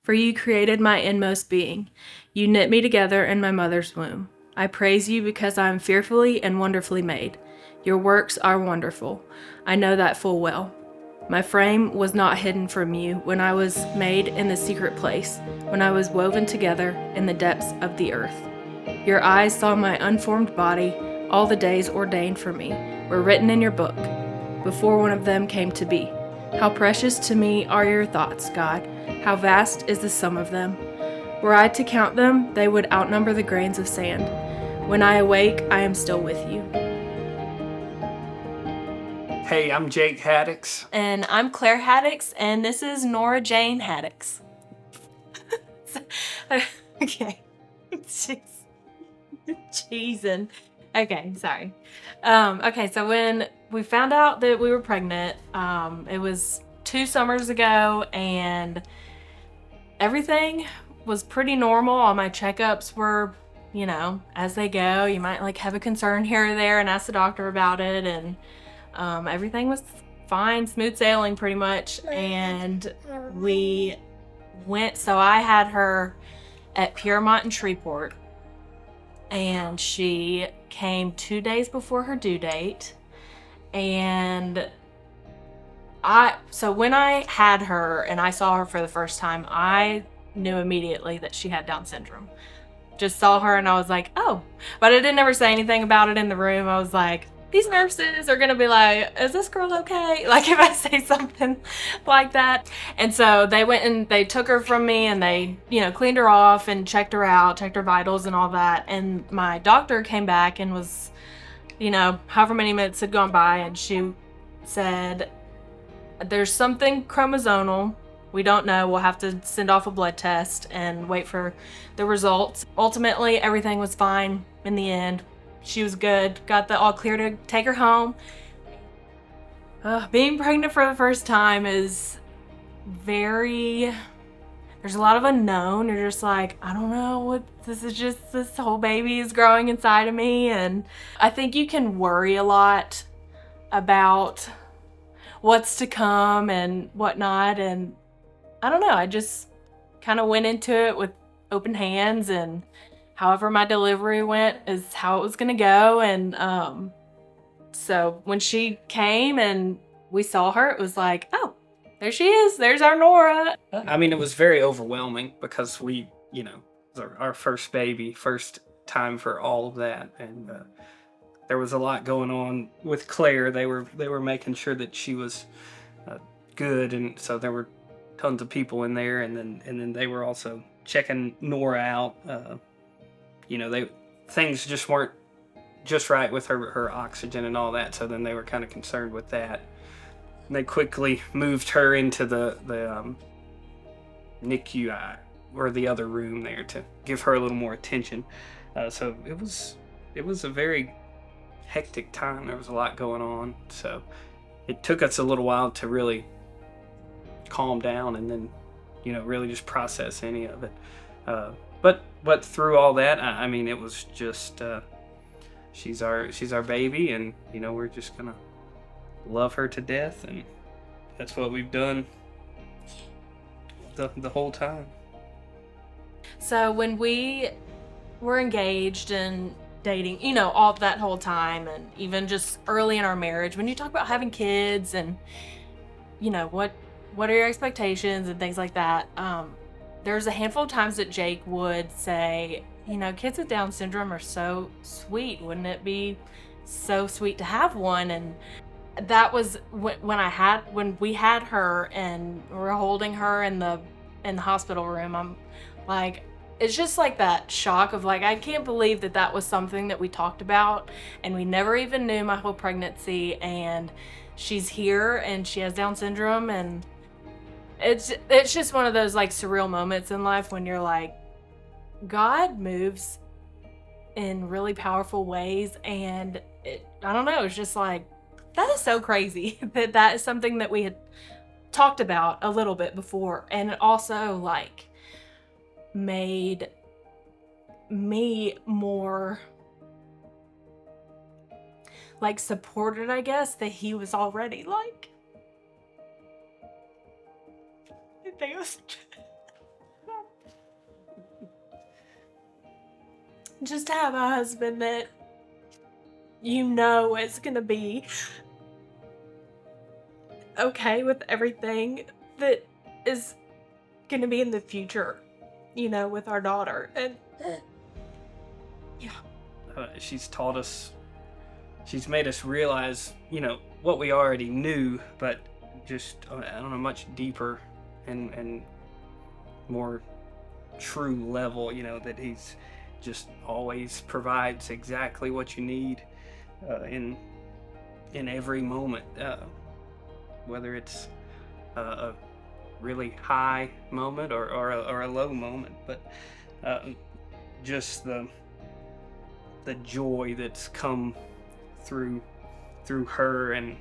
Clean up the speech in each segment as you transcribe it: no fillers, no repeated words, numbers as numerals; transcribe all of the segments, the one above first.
For you created my inmost being. You knit me together in my mother's womb. I praise you because I am fearfully and wonderfully made. Your works are wonderful. I know that full well. My frame was not hidden from you when I was made in the secret place, when I was woven together in the depths of the earth. Your eyes saw my unformed body. All the days ordained for me were written in your book, before one of them came to be. How precious to me are your thoughts, God. How vast is the sum of them. Were I to count them, they would outnumber the grains of sand. When I awake, I am still with you. Hey, I'm Jake Haddix. And I'm Claire Haddix, and this is Norah Jane Haddix. Okay. Cheesing. Okay, sorry. Okay, so when we found out that we were pregnant, it was 2 summers ago, and everything was pretty normal. All my checkups were, as they go. You might have a concern here or there and ask the doctor about it, and everything was fine, smooth sailing pretty much. And we went, so I had her at Piermont and Shreveport, and she came 2 days before her due date. And so when I had her and I saw her for the first time, I knew immediately that she had Down syndrome. Just saw her and I was like, oh. But I didn't ever say anything about it in the room. I was like, these nurses are gonna be like, is this girl okay? Like if I say something like that. And so they went and they took her from me and they, cleaned her off and checked her out, checked her vitals and all that. And my doctor came back and was, however many minutes had gone by, and she said, there's something chromosomal. We don't know. We'll have to send off a blood test and wait for the results. Ultimately, everything was fine in the end. She was good. Got the all clear to take her home. Being pregnant for the first time is there's a lot of unknown. You're just like, I don't know what this is. Just this whole baby is growing inside of me. And I think you can worry a lot about what's to come and whatnot. And I don't know, I just kind of went into it with open hands, and however my delivery went is how it was gonna go. And so when she came and we saw her, it was like, oh, there she is. There's our Norah. I mean, it was very overwhelming because we, it was our first baby, first time for all of that. And there was a lot going on with Claire. They were making sure that she was good. And so there were tons of people in there. And then they were also checking Norah out. Things just weren't just right with her oxygen and all that. So then they were kind of concerned with that. And they quickly moved her into the NICU or the other room there to give her a little more attention. So it was a very hectic time. There was a lot going on. So it took us a little while to really calm down and then, really just process any of it. But through all that, I mean, it was just she's our baby, and we're just gonna love her to death, and that's what we've done the whole time. So when we were engaged and dating, all that whole time, and even just early in our marriage, when you talk about having kids and what are your expectations and things like that, there's a handful of times that Jake would say, kids with Down syndrome are so sweet. Wouldn't it be so sweet to have one? And that was when we had her and we were holding her in the hospital room. I'm like, it's just like that shock of I can't believe that was something that we talked about, and we never even knew my whole pregnancy, and she's here and she has Down syndrome. And it's just one of those surreal moments in life when you're like, God moves in really powerful ways. And I don't know, it's just like, that is so crazy that is something that we had talked about a little bit before. And it also made me more supported, I guess, that he was already I think it was just to have a husband that you know is gonna be okay with everything that is gonna be in the future, with our daughter. And yeah. She's taught us, she's made us realize, what we already knew, but just on a much deeper and more true level, that he's just always provides exactly what you need in every moment, whether it's a really high moment or a low moment, but just the joy that's come through her and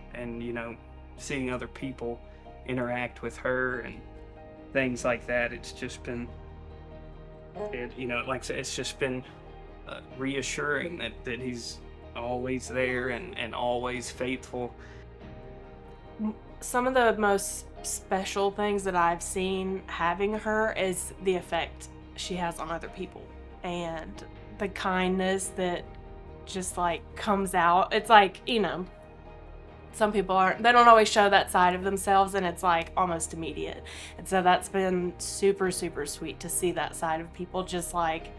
seeing other people interact with her and things like that. It's just been like I said, it's just been reassuring that he's always there and always faithful. Some of the most special things that I've seen having her is the effect she has on other people and the kindness that just like comes out. It's like, some people they don't always show that side of themselves, and it's like almost immediate. And so that's been super, super sweet to see that side of people, just like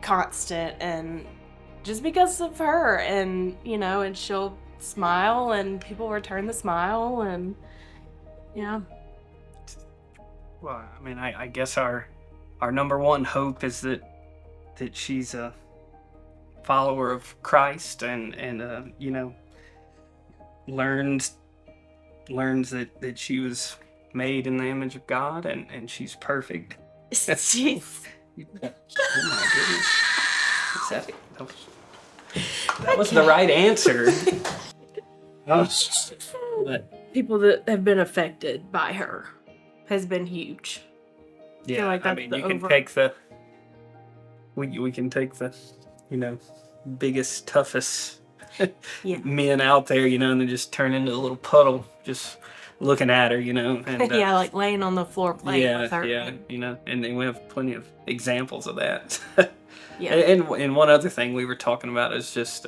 constant, and just because of her. And and she'll smile and people return the smile. And yeah. Well, I mean, I guess our number one hope is that she's a follower of Christ and learns that she was made in the image of God and she's perfect. Jeez. Oh my goodness. That was the right answer. But people that have been affected by her has been huge. Yeah, like I that's mean, the you can over- take the we can take the biggest, toughest Yeah. men out there, and they just turn into a little puddle just looking at her, and yeah, like laying on the floor playing with her. and then we have plenty of examples of that. Yeah. And one other thing we were talking about is just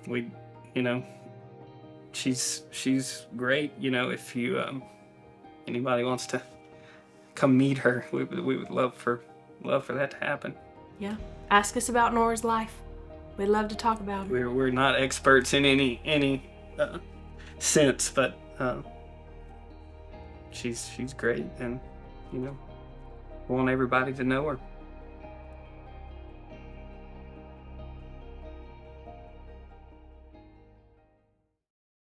we she's great, if you anybody wants to come meet her, we would love for that to happen. Yeah. Ask us about Nora's life. We'd love to talk about her. We're not experts in any sense, but she's great, and want everybody to know her.